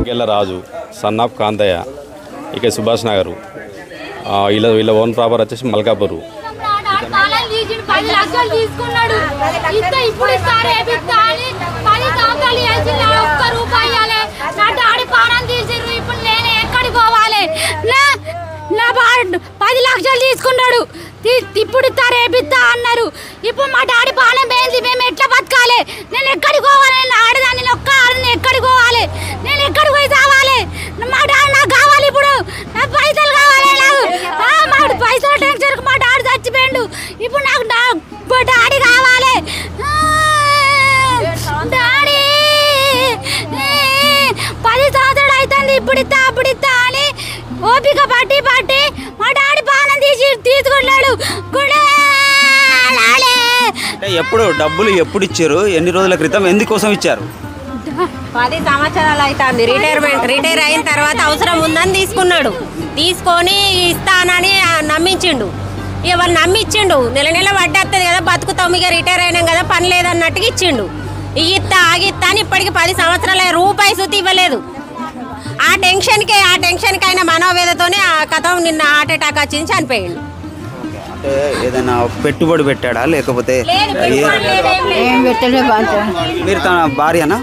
దుంకెళ్ళ Raju, son of Kantayya, ఇక సుభాష్ నగరు. వీళ్ళ own proper వచ్చేసి మల్కాపూరు. 10 లక్షలు తీసుకున్నాడు. ఇప్పుడు ఒక్క రూపాయి నా డాడీ పానం తీసిర్రు. ఇప్పుడు నేను ఎక్కడికి పోవాలి? నా 10 లక్షలు తీసుకున్నాడు. ఇప్పుడు రేపిస్తా అన్నారు. ఇప్పుడు మా డాడీ పానం పోయింది. మేము ఎట్లా బతకాలి? నేను ఎక్కడికి పోవాలి? నా ఆడదాన్ని ఒక్క ఆడని ఎక్కడికి పోవాలి? నేను ఎక్కడికి పోయి కావాలి? మా డాడీ నాకు కావాలి. ఇప్పుడు నాకు పైసలు కావాలి. మా పైసలు టెన్షన్ మా డాడీ చచ్చిపోయిండు. ఇప్పుడు నాకు డాడీ కావాలి. డాడీ 10 సంవత్సరాలు అవుతుంది. ఇప్పుడు ఇస్తా అప్పుడు ఇస్తా అని ఓపిక పట్టి మా డాడీ పానం తీసుకున్నాడు. ఎప్పుడు డబ్బులు ఎప్పుడు ఇచ్చారు? ఎన్ని రోజుల క్రితం? ఎందుకోసం ఇచ్చారు? 10 సంవత్సరాలు అవుతుంది. రిటైర్ అయిన తర్వాత అవసరం ఉందని తీసుకున్నాడు. తీసుకొని ఇస్తానని నమ్మించిండు. ఎవరు నమ్మిచ్చిండు? నెల వడ్డేస్తుంది కదా, బతుకుతాం, ఇక రిటైర్ అయినాం కదా, పని లేదన్నట్టుగా ఇచ్చిండు. ఇస్తా ఆగిస్తా అని ఇప్పటికి 10 సంవత్సరాలు రూపాయి సుతి ఇవ్వలేదు. ఆ టెన్షన్కి ఆయన మనోవేదతోనే ఆ కథ నిన్న హార్ట్ అటాక్ వచ్చింది, చనిపోయిండు. అంటే ఏదైనా పెట్టుబడి పెట్టాడా లేకపోతే మీరు తన భార్యనా?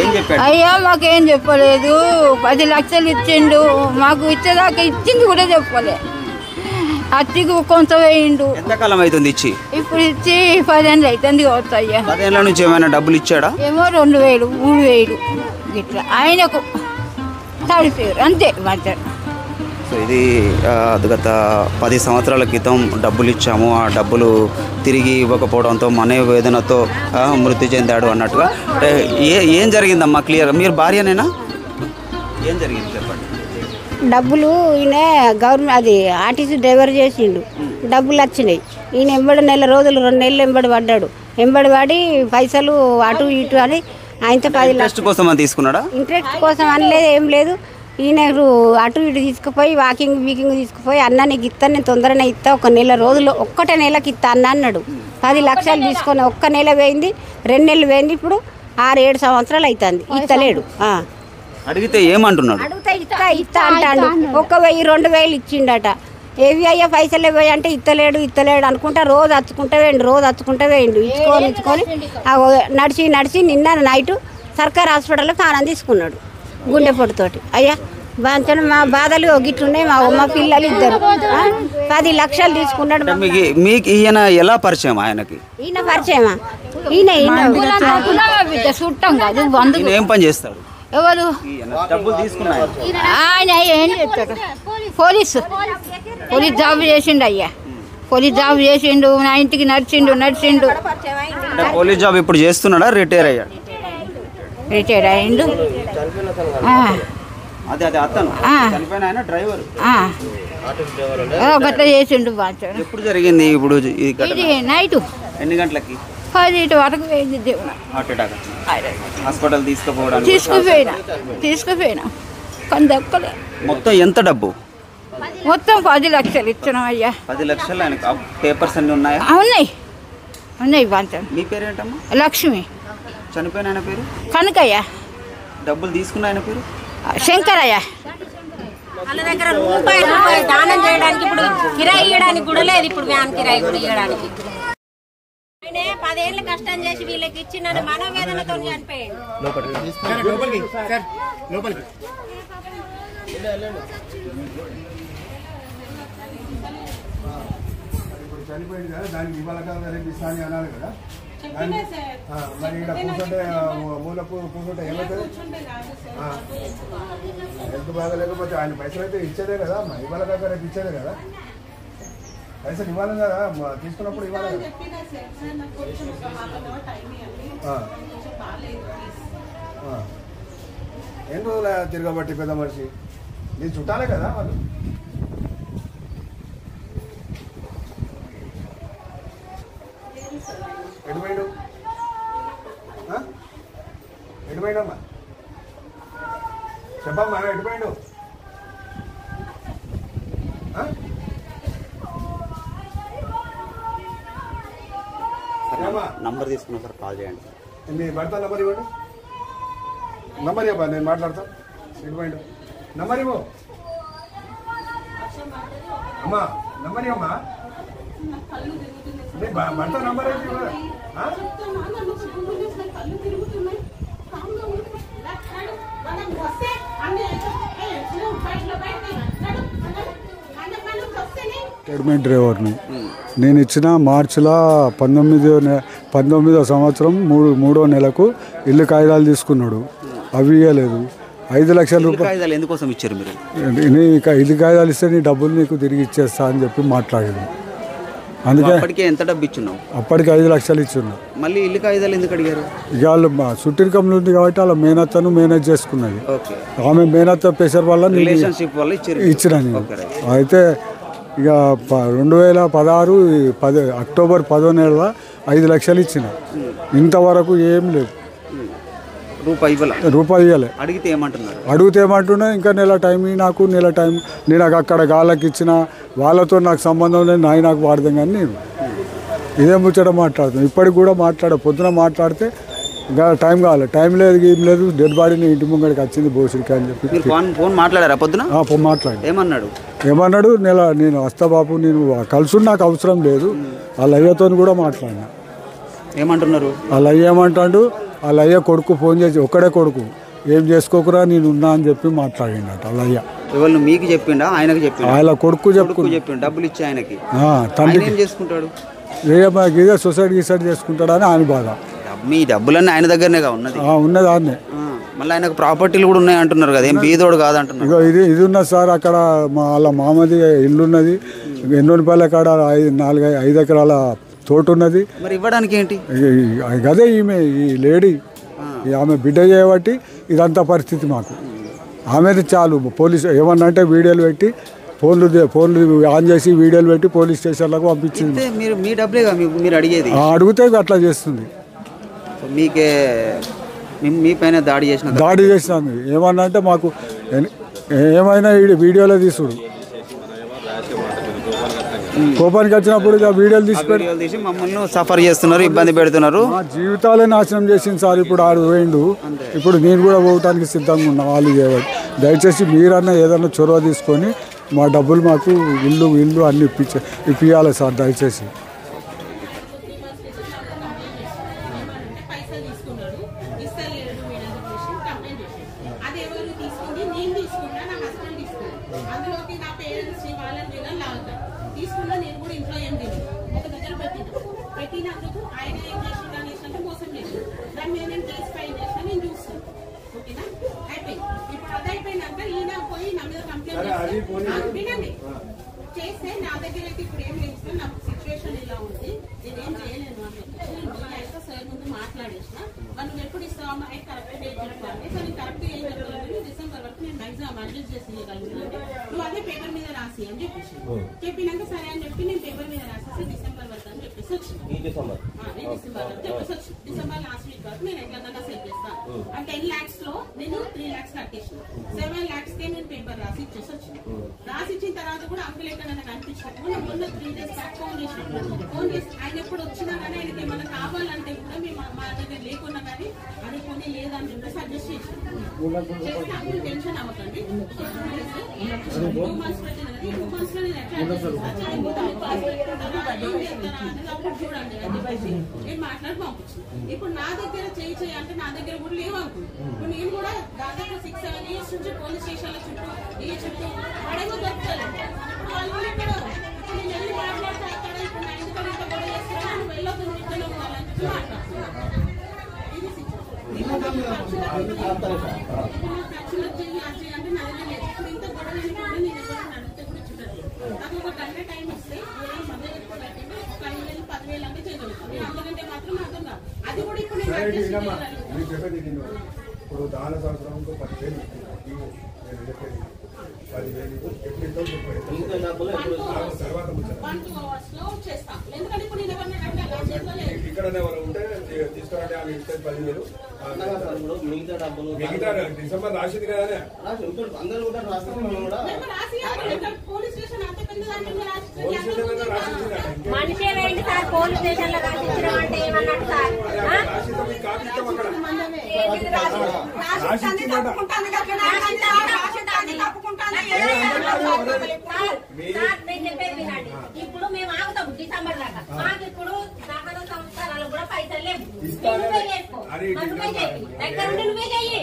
ఏం చెప్పాడు? అయ్యా మాకేం చెప్పలేదు. 10 లక్షలు ఇచ్చిండు. మాకు ఇచ్చేదాకా ఇచ్చింది కూడా చెప్పలే. అత్తికి కొంత వేయిండు. ఎంతకాలం అవుతుంది ఇచ్చి? ఇప్పుడు ఇచ్చి 10 ఏళ్ళు అవుతుంది కావచ్చు అయ్యా. 10 ఏళ్ళ నుంచి ఏమైనా డబ్బులు ఇచ్చాడా? ఏమో 2000 3000 ఇట్లా ఆయనకు తడిపోయారు అంతే. సో ఇది గత 10 సంవత్సరాల క్రితం డబ్బులు ఇచ్చాము, ఆ డబ్బులు తిరిగి ఇవ్వకపోవడంతో మనోవేదనతో మృతి చెందాడు అన్నట్టుగా. ఏం జరిగిందమ్మా క్లియర్? మీరు భార్యనేనా? ఏం జరిగింది చెప్పండి. డబ్బులు ఈయన గవర్నమెంట్ అది ఆర్టీసీ డ్రైవర్ చేసిండు. డబ్బులు వచ్చినాయి. ఈయన ఎంబడి నెల రోజులు 2 నెలలు ఎంబడి పడ్డాడు. ఎంబడి పడి పైసలు అటు ఇటు అని ఆయనతో 10 లక్షల కోసం తీసుకున్నాడా? ఇంట్రెస్ట్ కోసం అనలేదు, ఏం లేదు. ఈయన అటు ఇటు తీసుకుపోయి వాకింగ్ తీసుకుపోయి అన్న నీకు ఇస్తాను, నేను తొందరనే ఇస్తా, 1 నెల రోజులు, ఒక్కటే నెలకి ఇస్తా అన్న అన్నాడు. 10 లక్షలు తీసుకొని 1 నెల పోయింది, 2 నెలలు పోయింది. ఇప్పుడు 6-7 సంవత్సరాలు అవుతుంది. ఇస్తలేడు. అడిగితే ఏమంటున్నాడు? అడిగితే ఇస్తా అంటాడు. 1000-2000 ఇచ్చిండట. ఏవి అయ్యా పైసలు ఇవ్వాలి అంటే ఇస్తలేడు అనుకుంటా రోజు అచ్చుకుంటా వేయండు. ఇచ్చుకొని నడిచి నిన్న నైట్ సర్కార్ హాస్పిటల్లో ప్రాణం తీసుకున్నాడు గుండెపోటుతోటి. అయ్యా బాగా మా బాధలు గిట్లున్నాయి. మా పిల్లలు 2 10 లక్షలు తీసుకున్నాడు. మీకు ఈయన ఎలా పరిచయం? ఆయనకి ఈయన పరిచయమా? ఈయన చుట్టం కాదు. ఏం పని చేస్తాడు? ఎవరు? డబ్బులు తీసుకున్నాడు ఆయన. ఏం చేస్తాడు? పోలీసు జాబ్ చేసిండు అయ్యా. పోలీస్ జాబ్ చేసిండు. నా ఇంటికి నడిచిండు. పోలీస్ జాబ్ ఇప్పుడు చేస్తున్నాడా? రిటైర్ అయ్యాడు. రిటైర్ అయ్యిండు. డ్రైవర్ గట్లా చేసిండు. ఎప్పుడు జరిగింది? ఇప్పుడు ఇది నైట్ ఎన్ని గంటలకి? 10 వరకు పోయింది. దేవుడు హార్ట్ అటాక్. హాస్పిటల్ తీసుకుపోయినా కానీ దక్కలే. మొత్తం ఎంత డబ్బు? మొత్తం 10 లక్షలు ఇచ్చినాం అయ్యా. 10 లక్షలు. ఆయనకు పేపర్స్ అన్ని ఉన్నాయా? ఉన్నాయి బాగా. మీ పేరేంటమ్మా? లక్ష్మి. చనిపోయిన ఆయన పేరు? కనకయ్య. డబ్బులు తీసుకున్న ఆయన పేరు? శంకరయ్య. వాళ్ళ దగ్గర రూపాయి దానం చేయడానికి ఇప్పుడు కిరాయి ఇవ్వడానికి కూడా లేదు. ఇప్పుడు వ్యాన్ కిరాయి కూడా ఇవ్వడానికి 10 ఏళ్ళు కష్టం చేసి వీళ్ళకి ఇచ్చి నన్ను మనోవేదనతో చనిపోయాడు. చనిపోయింది కదా, దానికి ఇవాళ రేపు ఇస్తాను అనాలి కదా. మరి ఇక్కడ కూర్చుంటే మూల కూర్చుంటే ఏమవుతుంది? హెల్త్ బాగా లేకపోతే ఆయన పైసలు అయితే ఇచ్చేదే కదా. ఇవాళ కాక రేపు ఇచ్చేదే కదా. పైసలు ఇవ్వాలి కదా, తీసుకున్నప్పుడు ఇవ్వాలి కదా. ఎన్ని రోజులు తిరగబట్టి పెద్ద మనిషి? నేను చుట్టాలే కదా వాళ్ళు. ఎటుపోయిండమ్మా చెప్పమ్మా, ఎటుపోయిండు? నంబర్ తీసుకున్నా సార్, కాల్ చేయండి. మీ భర్త నంబర్ ఇవ్వండి. నంబర్ ఇవ్వ, నేను మాట్లాడతా. ఇవ్వండి నంబర్ ఇవ్వు అమ్మా, నంబర్ ఇవ్వమ్మా. భర్త నంబర్ ఏంటి? అకాడమీ డ్రైవర్ని నేను ఇచ్చిన మార్చిలో 19వ సంవత్సరం 3వ నెలకు ఇల్లు కాగితాలు తీసుకున్నాడు. అవి ఇవ్వలేదు. 5 లక్షల రూపాయలు ఎందుకోసం ఇచ్చారు మీరు? ఇల్లు కాగితాలు ఇస్తే నీ డబ్బులు నీకు తిరిగి ఇచ్చేస్తా అని చెప్పి మాట్లాడాడు. అందుకే అప్పటికే ఎంత డబ్బు ఇచ్చున్నావు? అప్పటికి 5 లక్షలు ఇచ్చున్నా. మళ్ళీ ఇల్లు కాగితాలు ఎందుకు అడిగారు? ఇక వాళ్ళు చుట్టిరికంలో ఉంది కాబట్టి వాళ్ళ మేనత్తను మేనేజ్ చేసుకున్నది. ఆమె మేనత్త ప్రెషర్ వల్ల రిలేషన్షిప్ వల్ల ఇచ్చిన నేను. అయితే ఇక 2016 అక్టోబర్ 10వ నెల 5 లక్షలు ఇచ్చిన. ఇంతవరకు ఏం లేదు, రూపాయి ఇవ్వలే. అడిగితే ఏమంటున్నా ఇంకా నెల టైం నాకు నెల టైం నేను అక్కడ గాళ్ళకి ఇచ్చిన వాళ్ళతో నాకు సంబంధం లేదు, నాకు వాడదాం. కానీ నేను ఇదే ముచ్చట మాట్లాడుతాను. ఇప్పటికి కూడా పొద్దున మాట్లాడితే ఇంకా టైం కావాలి, టైం లేదు ఏం లేదు. డెడ్ బాడీని ఇంటి ముంగడికి వచ్చింది బోసుడికి అని చెప్పి ఫోన్ మాట్లాడారా పొద్దున? మాట్లాడి ఏమన్నాడు? నేను వస్తా బాబు, నేను కలుసు, నాకు అవసరం లేదు. వాళ్ళ అయ్యతో కూడా మాట్లాడినా. ఏమంటున్నారు? వాళ్ళ అయ్య ఏమంటాడు, వాళ్ళ అయ్య కొడుకు ఫోన్ చేసి, ఒక్కడే కొడుకు, ఏం చేసుకోకురా నేను ఉన్నా అని చెప్పి మాట్లాడిండట వాళ్ళ అయ్య. ఎవరు మీకు చెప్పిండా ఆయనకు చెప్పిండా? వాళ్ళ కొడుకు చెప్పుకుంటూ డబ్బులు ఇచ్చి ఆయనకి. తండ్రి ఏం చేసుకుంటాడు? ఇదే సొసైటీ చేసుకుంటాడని ఆయన బాధ. మీ డబ్బులన్నీ ఆయన దగ్గరనే ఉన్నది ఆయనే. మళ్ళీ ఆయనకు ప్రాపర్టీలు కూడా ఉన్నాయి అంటున్నారు కదా, ఏం బీదోడు కాదంటున్నారు. ఇది ఉన్నది సార్, అక్కడ వాళ్ళ మామది ఇల్లు ఉన్నది, ఎన్నోనిపల్లి కాడ 5 ఎకరాల తోట ఉన్నది. మరి ఇవ్వడానికి ఏంటి? అదే ఈమె ఈ లేడీ ఆమె బిడ్డ చేయబట్టి ఇదంతా పరిస్థితి మాకు. ఆమెది చాలు. పోలీసు ఏమన్నా అంటే వీడియోలు పెట్టి ఫోన్లు ఆన్ చేసి వీడియోలు పెట్టి పోలీస్ స్టేషన్లకు పంపించింది. మీ డబ్బులేగా మీరు అడిగేది? అడిగితే అట్లా చేస్తుంది. మీకే మీ పైన దాడి చేసినాను. ఏమన్నా అంటే మాకు ఏమైనా వీడియోలో తీసుడు, కోపానికి వచ్చినప్పుడు వీడియోలు తీసి మమ్మల్ని సఫర్ చేస్తున్నారు, ఇబ్బంది పెడుతున్నారు. మా జీవితాలే నాశనం చేసింది సార్. ఇప్పుడు ఆడు పోయిండు, ఇప్పుడు నేను కూడా పోవటానికి సిద్ధంగా ఉన్నా. వాళ్ళు దయచేసి మీరన్నా ఏదన్నా చొరవ తీసుకొని మా డబ్బులు మాకు ఇల్లు అన్ని ఇప్పియాలి సార్ దయచేసి. చేస్తే నా దగ్గర అయితే ఇప్పుడు ఏం లేదు, నా సిచ్యువేషన్ ఇలా ఉంది, నేనేం చేయలేను అని అయితే సార్ ముందు మాట్లాడేసిన. నువ్వు ఎప్పుడు ఇస్తావా కరెక్ట్ డేట్ చెప్పాలి, కానీ కరెక్ట్ ఏం చెప్పలేదు, డిసెంబర్ వరకు నేను మ్యాక్సిమం అడ్జస్ట్ చేసి ఇవ్వగలుగుతాను, నువ్వు అదే పేపర్ మీద రాసి అని చెప్పేసి చెప్పినాక సరే అని చెప్పి నేను పేపర్ మీద రాసేసి డిసెంబర్ వరకు అని చెప్పేసి వచ్చిన. డిసెంబర్ లాస్ట్ వీక్ వరకు నేను ఎట్లా సెట్ చేస్తాను. ఆ 10 lakhs లో నేను 3 lakhs కట్టేసిన. 7 lakhs కే నేను పేపర్ రాసి ఇచ్చేసి వచ్చిన. రాసి ఇచ్చిన తర్వాత కూడా అంకుల్ ఎక్కడ నాకు అనిపించినప్పుడు నేను మొన్న 3 days బ్యాక్ ఫోన్ చేసి ఆయన ఎప్పుడు వచ్చినా కానీ ఆయనకి ఏమైనా కావాలంటే కూడా మేము మా దగ్గర లేకున్నా కానీ అనుకుని లేదని చెప్పి సజెస్ట్ చేసాను. చేస్తే అంకుల్ టెన్షన్ అవ్వకండి, 2 months పెట్టినది 2 months లో నేను ఎట్లా అప్పుడు చూడండి అని చెప్పేసి నేను మాట్లాడి పంపించాను. ఇప్పుడు నా దగ్గర చేయి అంటే నా దగ్గర కూడా లేవు అనుకుంది. ఇప్పుడు నేను కూడా దాదాపు 6-7 years నుంచి పోలీస్ స్టేషన్ల చుట్టూ అడగ దొరుకుతాను. ఇప్పుడు వాళ్ళు ఇక్కడ నేను వెళ్ళి మాట్లాడితే అక్కడ ఇప్పుడు నా ఎందుకంటే ఇంత గొడవ చేస్తున్నాను, వెళ్ళొద్దు ఇద్దరు వాళ్ళని చెప్పి మాట్లాడుతున్నాను. ఇది ఖర్చులు వచ్చేది అంటే నా దగ్గర లేదు. ఇప్పుడు ఇంత గొడవ కూడా నేను ఎవరైనా అడిగితే కూడా చూడదు. నాకు ఒక గంట టైం ఇస్తే మధ్య ఎక్కువ కట్టింది 5,000 10,000 అంటే చేయగలుగుతాను. నేను అందుకంటే మాత్రం అర్థం కాదు. అది కూడా ఇప్పుడు నేను ఇప్పుడు దాన సంవత్సరంలో 10,000 ఇక్కడనే వాళ్ళు ఉంటే తీసుకురంటే ఆమె ఇస్తే 10,000 మిగతా డిసెంబర్ రాసింది కదా మనిషే వేయండి సార్, పోలీస్ స్టేషన్ లో రాసిచ్చడం అంటే ఏమన్నట్టు సార్. ఇప్పుడు మేము ఆగుతాం డిసెంబర్ దాకా మాకు ఇప్పుడు దహన సంవత్సరాలు కూడా పైసలు లేవు దగ్గర నుండి నువ్వే చెయ్యి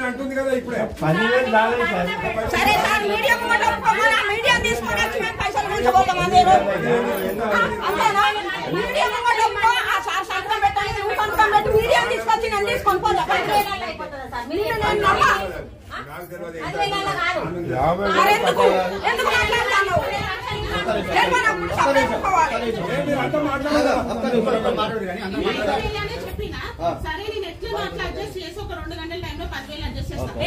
అంటుంది కదా ఇప్పుడే సరే సార్ మీడియా తీసుకొని వచ్చి మేము పైసలు గుంచబోతామా మీరు అంతేనా మీడియా సార్ సంతకం పెట్టాలి నువ్వు సంతకం పెట్టి మీడియా తీసుకొచ్చి నేను తీసుకొని పోతా ఎందుకు మాట్లాడతాను చెప్పినా సరే నేను ఎట్లా అట్లా అడ్జస్ట్ చేసి ఒక 2 గంటల టైంలో 10,000 అడ్జస్ట్ చేస్తాను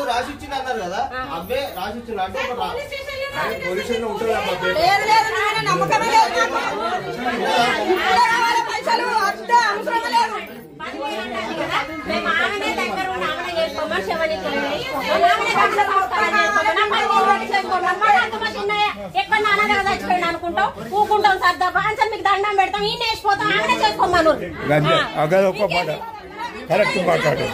రాసిచ్చింది అన్నారు కదా అవే రాసిచ్చిన అనుకుంటాం ఊకుంటాం సర్దా బాన్సర్ మీకు దండం పెడతాం ఈ నేసిపోతాం ఆమె చేసుకోమను ఒక మాట కరెక్ట్ మాట్లాడు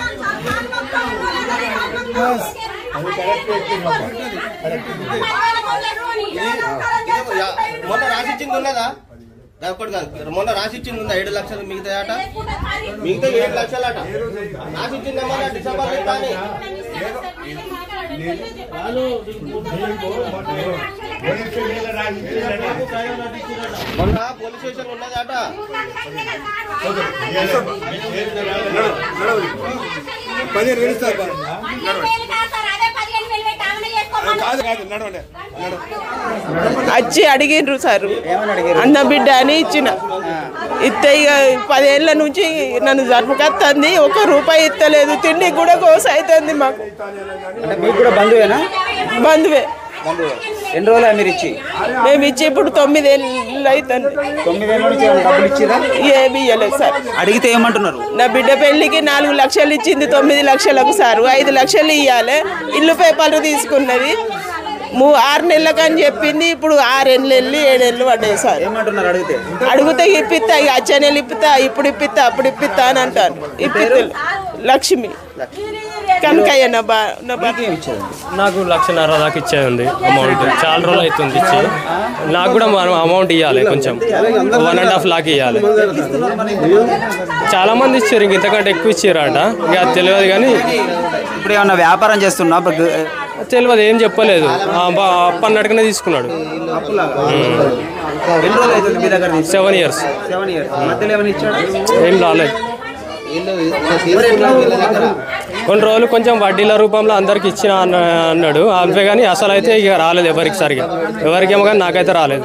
మొన్న రాసిచ్చింది ఉన్నదా ఒకటి కాదు మొన్న రాసిచ్చింది ఉందా 7 లక్షలు మిగతా ఆట మిగతా 7 లక్షలు అట రాసిచ్చిందేమో డిసెంబర్ కానీ మొన్న పోలీస్ స్టేషన్ ఉన్నదాట వచ్చి అడిగిండ్రు సార్ అన్న బిడ్డ అని ఇచ్చిన ఇస్తే ఇక 10 ఏళ్ళ నుంచి నన్ను జరుపుకొస్తుంది 1 రూపాయి ఇస్తలేదు తిండి కూడా కోస అవుతుంది మాకు బంధువే ఎన్ని రోజులు మీరు ఇచ్చి మేము ఇచ్చి ఇప్పుడు 9 ఏళ్ళు అవుతుంది 9 ఏళ్ళ నుంచి డబ్బులు ఇచ్చిరా ఏమి ఇవ్వలేదు సార్ అడిగితే ఏమంటున్నారు నా బిడ్డ పెళ్లికి 4 లక్షలు ఇచ్చింది 9 లక్షలకు సార్ 5 లక్షలు ఇవ్వాలి ఇల్లు పేపర్లు తీసుకున్నది 6 నెలలకు అని చెప్పింది ఇప్పుడు 6 ఏళ్ళు 7 ఏళ్ళు పడ్డాయి సార్ ఏమంటున్నారు అడిగితే ఇప్పిస్తా ఇక వచ్చే నెల ఇప్పిస్తా ఇప్పుడు ఇప్పిస్తా అప్పుడు ఇప్పిస్తా అని అంటాను ఇప్పిస్తా లక్ష్మి కనకయ్య నాకు 1,50,000 దాకా ఇచ్చేది అమౌంట్ చాలా రోజులు అవుతుంది ఇచ్చి నాకు కూడా అమౌంట్ ఇవ్వాలి కొంచెం 1.5 లాక్ ఇవ్వాలి చాలా మంది ఇచ్చారు ఇంక ఇంతకంటే ఎక్కువ ఇచ్చారట ఇక అది తెలియదు కానీ ఇప్పుడు ఏమన్నా వ్యాపారం చేస్తున్నా తెలియదు ఏం చెప్పలేదు అప్పన్నట్టుగానే తీసుకున్నాడు 7 years ఏం రాలేదు కొన్ని రోజులు కొంచెం వడ్డీల రూపంలో అందరికి ఇచ్చిన అన్నాడు అంతే కానీ అసలు అయితే ఇక రాలేదు ఎవరికి సరిగా ఎవరికేమో కానీ నాకైతే రాలేదు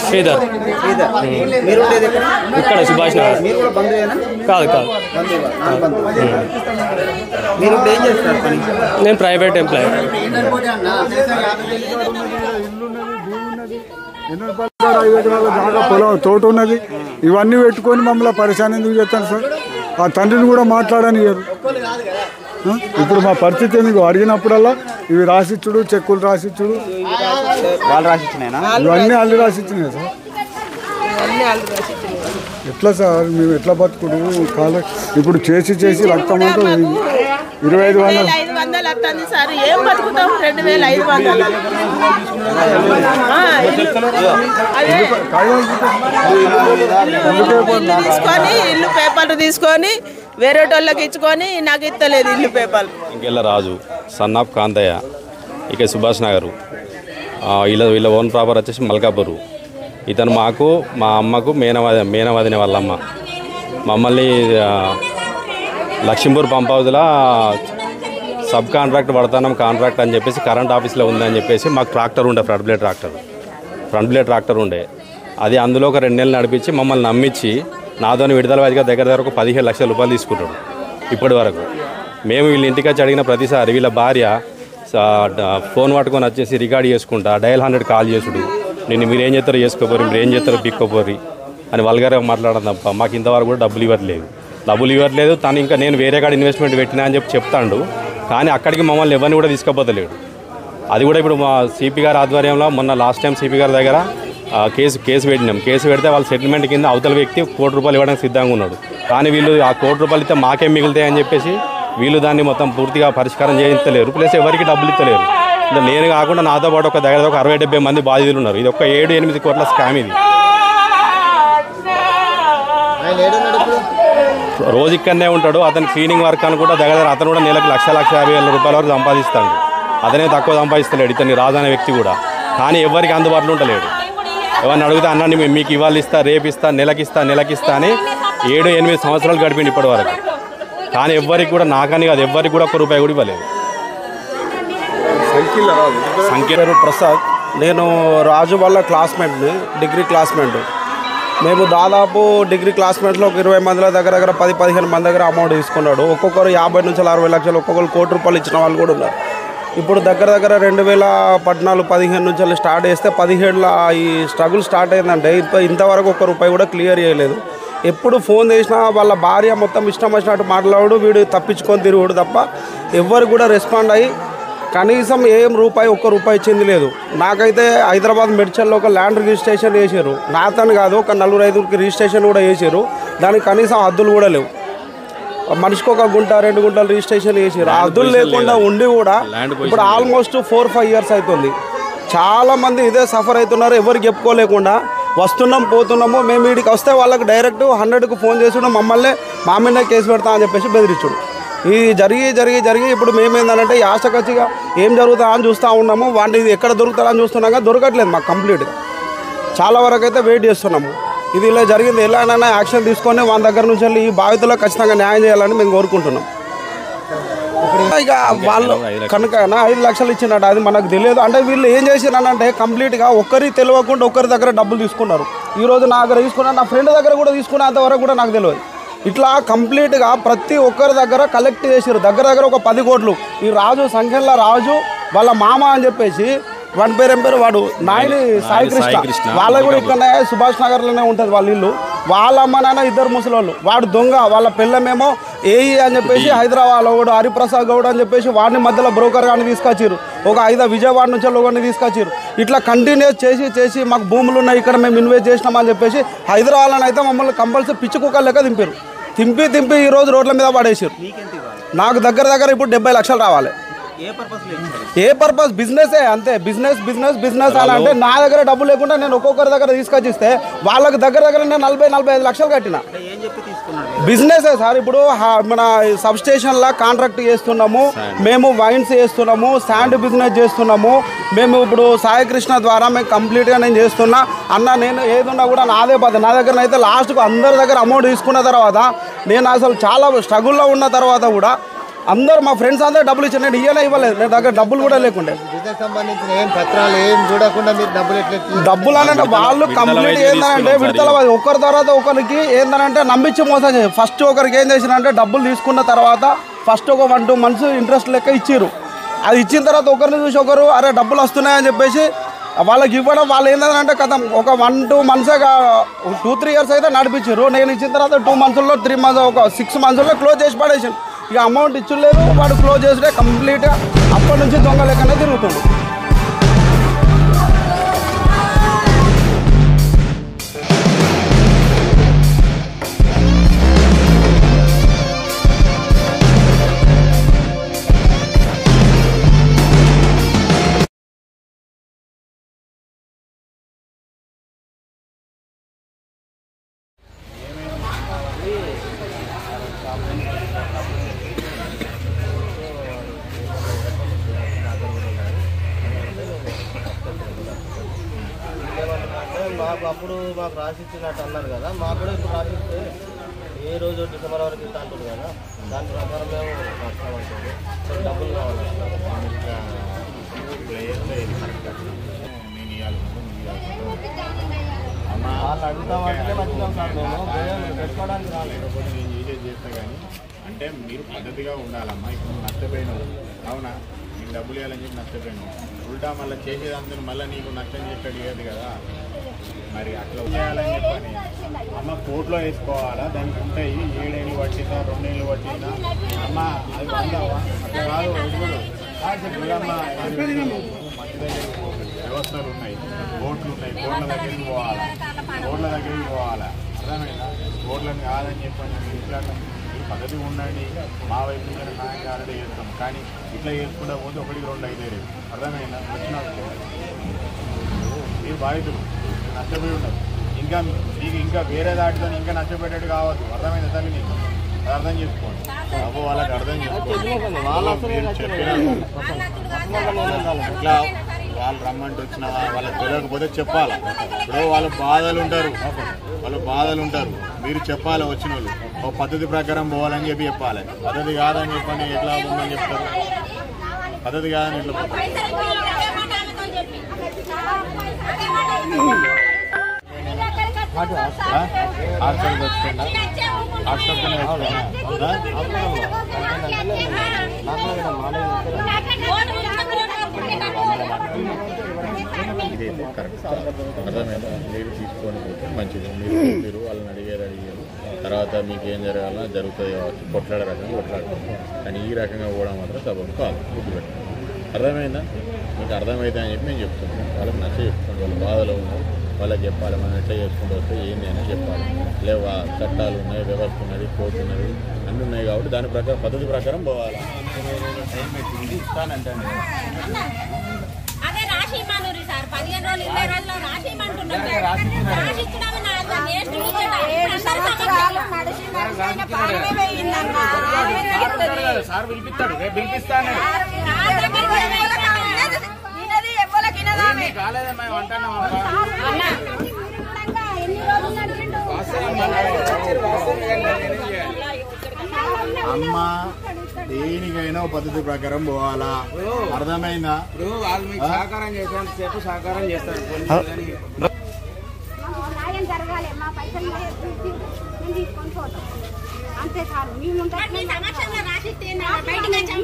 శ్రీధర్ ఇక్కడ సుభాష్ నగర్ కాదు కాదు నేను ప్రైవేట్ ఎంప్లాయీ పొలం తోట ఉన్నది ఇవన్నీ పెట్టుకొని మమ్మల్ని పరిశాన్ ఎందుకు చేస్తాను సార్ ఆ తండ్రిని కూడా మాట్లాడనియరు ఇప్పుడు మా పరిస్థితి ఎందుకు అడిగినప్పుడల్లా ఇవి రాసిచ్చుడు చెక్కులు రాసిచ్చుడు వాళ్ళు రాసిచ్చినాయినా ఇవన్నీ వాళ్ళు రాసిచ్చినాయి సార్ ఎట్లా సార్ మేము ఎట్లా బతుకుడు కాలే ఇప్పుడు చేసి రక్తం అంతా 2,500 వస్తుంది సార్ ఏం బతుకుతాం 2,500 తీసుకొని ఇల్లు పేపర్లు తీసుకొని వేరే వాళ్ళకి ఇచ్చుకొని నాకు ఇస్తలేదు ఇల్లు పేపర్లు ఇంకెళ్ళ రాజు సన్ ఆఫ్ కాంతయ్య ఇక సుభాష్ నగరు వీళ్ళ ఓన్ ప్రాపర్ వచ్చేసి మల్కాపూరు ఇతను మాకు మా అమ్మకు మేనవాదిని వాళ్ళమ్మ మమ్మల్ని లక్ష్మీపూర్ పంప్ హౌస్లో సబ్ కాంట్రాక్ట్ పడతాం కాంట్రాక్ట్ అని చెప్పేసి కరెంట్ ఆఫీస్లో ఉందని చెప్పేసి మాకు ట్రాక్టర్ ఉండే ఫ్రంట్ బ్లేడ్ ట్రాక్టర్ ఉండే అది అందులో ఒక 2 నెలలు నడిపించి మమ్మల్ని నమ్మించి నాతోని విడుదల వాదిగా దగ్గర ఒక 15 లక్షల రూపాయలు తీసుకుంటాడు ఇప్పటి వరకు మేము వీళ్ళ ఇంటికి వచ్చి అడిగిన ప్రతిసారి వీళ్ళ భార్య ఫోన్ పట్టుకొని వచ్చేసి రికార్డ్ చేసుకుంటా డయల్ 100 కాల్ చేసుడు, నేను మీరు ఏం చేస్తారో చేసుకోపోరు, మీరు ఏం చేస్తారో పిక్కోపోరి అని వల్గర్గా మాట్లాడడం తప్ప మాకు ఇంతవరకు కూడా డబ్బులు ఇవ్వట్లేదు. తను ఇంకా నేను వేరే కాడ ఇన్వెస్ట్మెంట్ పెట్టినా అని చెప్పి చెప్తాడు, కానీ అక్కడికి మమ్మల్ని ఎవరిని కూడా తీసుకుపోతలేడు. అది కూడా ఇప్పుడు మా సిపి గారి ఆధ్వర్యంలో మొన్న లాస్ట్ టైం సిపి గారి దగ్గర కేసు పెట్టినాం. కేసు పెడితే వాళ్ళ సెటిల్మెంట్ కింద అవతల వ్యక్తి ₹1,00,000 ఇవ్వడానికి సిద్ధంగా ఉన్నాడు. కానీ వీళ్ళు ఆ ₹1,00,000 ఇస్తే మాకేం మిగులుతాయి అని చెప్పేసి వీళ్ళు దాన్ని మొత్తం పూర్తిగా పరిష్కారం చేయించలేరు, ప్లస్ ఎవరికి డబ్బులు ఇస్తలేరు. నేను కాకుండా నాతో పాటు ఒక దగ్గర 60-70 మంది బాధితులు ఉన్నారు. ఇది ఒక 7-8 కోట్ల స్కామ్. ఇది రోజు ఇక్కడనే ఉంటాడు. అతను క్లీనింగ్ వర్క్ అని కూడా దగ్గర అతను కూడా నెలకు ₹1,50,000 వరకు సంపాదిస్తాడు. అతనే తక్కువ సంపాదిస్తలేడు ఇతన్ని రాజు అనే వ్యక్తి కూడా. కానీ ఎవరికి అందుబాటులో ఉండలేడు. ఎవరిని అడిగితే అన్నాన్ని మీకు ఇవాళ ఇస్తా, రేపు ఇస్తా, నెలకిస్తా అని 7-8 సంవత్సరాలు గడిపింది ఇప్పటి వరకు. కానీ ఎవ్వరికి కూడా, నాకని కాదు ఎవ్వరికి కూడా ₹1 కూడా ఇవ్వలేదు. పేరు ప్రసాద్. నేను రాజు వాళ్ళ క్లాస్మేట్ని, డిగ్రీ క్లాస్మేట్. మేము దాదాపు డిగ్రీ క్లాస్మేట్లో ఒక 20 మందిల దగ్గర 10-15 మంది దగ్గర అమౌంట్ తీసుకున్నాడు. ఒక్కొక్కరు 50 నుంచి 60 లక్షలు, ఒక్కొక్కరు ₹1,00,000 ఇచ్చిన వాళ్ళు కూడా ఉన్నారు. ఇప్పుడు దగ్గర 2014-15 నుంచి స్టార్ట్ చేస్తే 17లో ఈ స్ట్రగుల్ స్టార్ట్ అయిందంటే ఇంతవరకు ₹1 కూడా క్లియర్ చేయలేదు. ఎప్పుడు ఫోన్ చేసినా వాళ్ళ భార్య మొత్తం ఇష్టం వచ్చినట్టు మాట్లాడు, వీడు తప్పించుకొని తిరుగుడు తప్ప ఎవ్వరు కూడా రెస్పాండ్ అయ్యి కనీసం ఏం ₹1 ఇచ్చింది లేదు. నాకైతే హైదరాబాద్ మెడ్చల్లో ఒక ల్యాండ్ రిజిస్ట్రేషన్ చేశారు. నాతను కాదు, ఒక 4-5కి రిజిస్ట్రేషన్ కూడా చేశారు. దానికి కనీసం హద్దులు కూడా లేవు. మనిషికి 1 గుంట 2 గుంటలు రిజిస్ట్రేషన్ చేసారు. హద్దులు లేకుండా ఉండి కూడా ఇప్పుడు ఆల్మోస్ట్ 4-5 ఇయర్స్ అవుతుంది. చాలామంది ఇదే సఫర్ అవుతున్నారు. ఎవరికి చెప్పుకోలేకుండా వస్తున్నాం పోతున్నాము. మేము వీడికి వస్తే వాళ్ళకి డైరెక్ట్ 100కు ఫోన్ చేసుడు, మమ్మల్ని మా మీద కేసు పెడతామని చెప్పేసి బెదిరించుడు. ఇది జరిగి ఇప్పుడు మేమేందనంటే ఆశకచ్చిగా ఏం జరుగుతుందా అని చూస్తూ ఉన్నాము. వాడిని ఎక్కడ దొరుకుతారా అని చూస్తున్నాగా దొరకట్లేదు మాకు కంప్లీట్గా. చాలా వరకు అయితే వెయిట్ చేస్తున్నాము. ఇది ఇలా జరిగింది, ఎలాగైనా యాక్షన్ తీసుకొని వాళ్ళ దగ్గర నుంచి వెళ్ళి ఈ బాధితులకు ఖచ్చితంగా న్యాయం చేయాలని మేము కోరుకుంటున్నాం. ఇక వాళ్ళు కనుక 5 లక్షలు ఇచ్చినట్టు అది మనకు తెలియదు. అంటే వీళ్ళు ఏం చేసినారంటే కంప్లీట్గా ఒక్కరికి తెలియకుండా ఒకరి దగ్గర డబ్బులు తీసుకున్నారు. ఈరోజు నా దగ్గర తీసుకున్నారు, నా ఫ్రెండ్ దగ్గర కూడా తీసుకున్నంత వరకు కూడా నాకు తెలియదు. ఇట్లా కంప్లీట్గా ప్రతి ఒక్కరి దగ్గర కలెక్ట్ చేసారు. దగ్గర ఒక 10 కోట్లు. ఈ రాజు సంఖ్యల రాజు వాళ్ళ మామ అని చెప్పేసి వాడి పేరు ఏం పేరు, వాడు నాయని సాయికృష్ణ. వాళ్ళ కూడా ఇక్కడనే సుభాష్ నగర్లోనే ఉంటుంది వాళ్ళ ఇల్లు. వాళ్ళ అమ్మ నాన్న 2 ముసలోళ్ళు. వాడు దొంగ. వాళ్ళ పిల్లమేమో ఏఈ అని చెప్పేసి హైదరాబాద్లో కూడా హరిప్రసాద్ గౌడ్ అని చెప్పేసి వాడిని మధ్యలో బ్రోకర్ గాని తీసుకొచ్చారు. ఒక 5 విజయవాడ నుంచి ఒకరిని తీసుకొచ్చారు. ఇట్లా కంటిన్యూస్ చేసి మాకు భూములు ఉన్నాయి, ఇక్కడ మేము ఇన్వెస్ట్ చేసినామని చెప్పేసి హైదరాబాద్లో అయితే మమ్మల్ని కంపల్సరీ పిచ్చి కుక్కలు లెక్క దింపి ఈరోజు రోడ్ల మీద పడేసారు. నాకు దగ్గర ఇప్పుడు 70 లక్షలు రావాలి. ఏ పర్పస్? బిజినెసే అంతే. బిజినెస్ అని అంటే నా దగ్గర డబ్బు లేకుండా నేను ఒక్కొక్కరి దగ్గర తీసుకొచ్చిస్తే వాళ్ళకి దగ్గర నేను 40-45 లక్షలు కట్టిన. బిజినెసే సార్. ఇప్పుడు మన సబ్ స్టేషన్లా కాంట్రాక్ట్ చేస్తున్నాము, మేము వైన్స్ చేస్తున్నాము, శాండ్ బిజినెస్ చేస్తున్నాము. మేము ఇప్పుడు సాయికృష్ణ ద్వారా మేము కంప్లీట్గా నేను చేస్తున్నా అన్న. నేను ఏదున్నా కూడా నాదే బాధ. నా దగ్గర అయితే లాస్ట్కు అందరి దగ్గర అమౌంట్ తీసుకున్న తర్వాత నేను అసలు చాలా స్ట్రగుల్లో ఉన్న తర్వాత కూడా అందరూ మా ఫ్రెండ్స్ అందరూ డబ్బులు ఇచ్చారు. నేను ఇవ్వలేదు. నేను దగ్గర డబ్బులు కూడా లేకుండే. డబ్బులు అంటే వాళ్ళు కంప్లీట్ ఏంటంటే విడతల ఒకరి తర్వాత ఒకరికి ఏంటంటే నమ్మించి మోసం చేయాలి. ఫస్ట్ ఒకరికి ఏం చేసినంటే డబ్బులు తీసుకున్న తర్వాత ఫస్ట్ ఒక 1-2 మంత్స్ ఇంట్రెస్ట్ లెక్క ఇచ్చారు. అది ఇచ్చిన తర్వాత ఒకరిని చూసి ఒకరు అరే డబ్బులు వస్తున్నాయని చెప్పేసి వాళ్ళకి ఇవ్వడం. వాళ్ళు ఏంటంటే కథ ఒక 1-2 మంత్స్ 2-3 ఇయర్స్ అయితే నడిపించారు. నేను ఇచ్చిన తర్వాత 2 మంత్స్లో 3 మంత్స్ ఒక 6 మంత్స్లో క్లోజ్ చేసి పడేసాను. ఇక అమౌంట్ ఇచ్చలేదు. వాడు క్లోజ్ చేస్తే కంప్లీట్గా అప్పటి నుంచి దొంగ లెక్కనే తిరుగుతుంది. అప్పుడు మాకు రాసిచ్చినట్టు అన్నారు కదా, మాకు కూడా ఇప్పుడు రాసిస్తే ఏ రోజు డిసెంబర్ వరకు ఇస్తా అంటుంది కదా, దాని ప్రకారం మేము వస్తామంటుంది. డబ్బులు కావాలి. వాళ్ళు అడుగుతామంటే వచ్చినాం సార్. మేము పెట్టుకోవడానికి రాలేదు. అంటే మీరు పద్ధతిగా ఉండాలమ్మా. ఇప్పుడు నువ్వు నష్టపోయినావు, అవునా? నీకు డబ్బులు ఇవ్వాలని చెప్పి నష్టపోయినావు. ఉల్టా మళ్ళీ చేసేదంతా మళ్ళీ నీకు నష్టం చెప్పాడు లేదు కదా. మరి అట్లా చేయాలని చెప్పని అమ్మ కోర్టులో వేసుకోవాలా? దానికి ఉంటాయి 7 ఏళ్ళు పట్టిందా 2 ఏళ్ళు పట్టిందా అమ్మ, అది అందావా? అట్లా కాదు. మంచి దగ్గర వ్యవస్థలు ఉన్నాయి, కోర్టులు ఉన్నాయి, కోర్టుల దగ్గరికి పోవాలా, కోర్టుల దగ్గరికి పోవాలా. అర్థమైనా? కోర్టులను కాదని చెప్పని ఇట్లా మీరు పద్ధతిగా ఉండండి. మా వైపు నుంచి సాయం కావాలంటే చేస్తాం, కానీ ఇట్లా చేసుకుంటా పోతే 1, 2 అయితే రేపు. అర్థమైనా? వచ్చినప్పుడు మీరు బాధితులు, నష్టపోయి ఉండదు. ఇంకా వేరే దాటితో ఇంకా నష్టపెట్టేట్టు కావద్దు. అర్థమైంది తల్లి? నీకు అది అర్థం చేసుకోండి బాబు, వాళ్ళకి అర్థం చేసుకోండి. ఇట్లా వాళ్ళు రమ్మంటే వచ్చిన వాళ్ళకి తెలియకపోతే చెప్పాలి. ఇప్పుడు వాళ్ళ బాధలు ఉంటారు, మీరు చెప్పాలి. వచ్చిన వాళ్ళు ఒక పద్ధతి ప్రకారం పోవాలని చెప్పి చెప్పాలి. పద్ధతి కాదని చెప్పండి ఎట్లా ఉందని చెప్తారు? పద్ధతి కాదని ఎట్లా పోతారు? హాస్టల్ తెచ్చుకోండి, హాస్టల్ ఇదైతే కరెక్ట్. అర్థమైందా? మీరు తీసుకొని పోతే మంచిది. మీరు వాళ్ళని అడిగారు, తర్వాత మీకు ఏం జరగాలన్నా జరుగుతుంది కావచ్చు. కొట్లాడే రకంగా కొట్లాడుతుంది, కానీ ఈ రకంగా పోవడం మాత్రం సబబు కాదు. గుర్తుపెట్టాలి. అర్థమైందా? మీకు అర్థమైతే అని చెప్పి నేను చెప్తున్నాను. వాళ్ళకి నచ్చ చెప్తాను. వాళ్ళ బాధలో ఉన్నారు, వాళ్ళకి చెప్పాలి. మనం ఎట్లా చేసుకుంటూ వస్తే ఏంది అని చెప్పాలి. లేవా చట్టాలు ఉన్నాయి, వ్యవస్థ ఉన్నది, కోర్టు ఉన్నది, అన్నీ ఉన్నాయి. కాబట్టి దాని ప్రకారం పద్ధతి ప్రకారం పోవాలి. టైం పెట్టింది ఇస్తానంటే అదే రాసి ఇవ్వను సార్. 15 రోజులు 20 రోజుల్లో రాసి ఇవ్వమంటున్నాను. రాసి ఇచ్చినాము సార్ పిలిపిస్తాడు, రేపు పిలిపిస్తాను. కాలేదమ్మా అంటున్నాం. అమ్మ దేనికైనా పద్ధతి ప్రకారం పోవాలా. అర్థమైందా? సహకారం చేసేంతసేపు సహకారం చేస్తారు. జరగాలి. మా పైసలు తీసుకొని పోతాం అంతే సార్. మేము సంవత్సరంలో రాసిస్తే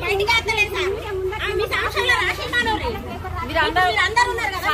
బయటికి వస్తలేదు సార్. మీ సంవత్సరంలో రాసి మీరు అందరూ ఉన్నారు కదా.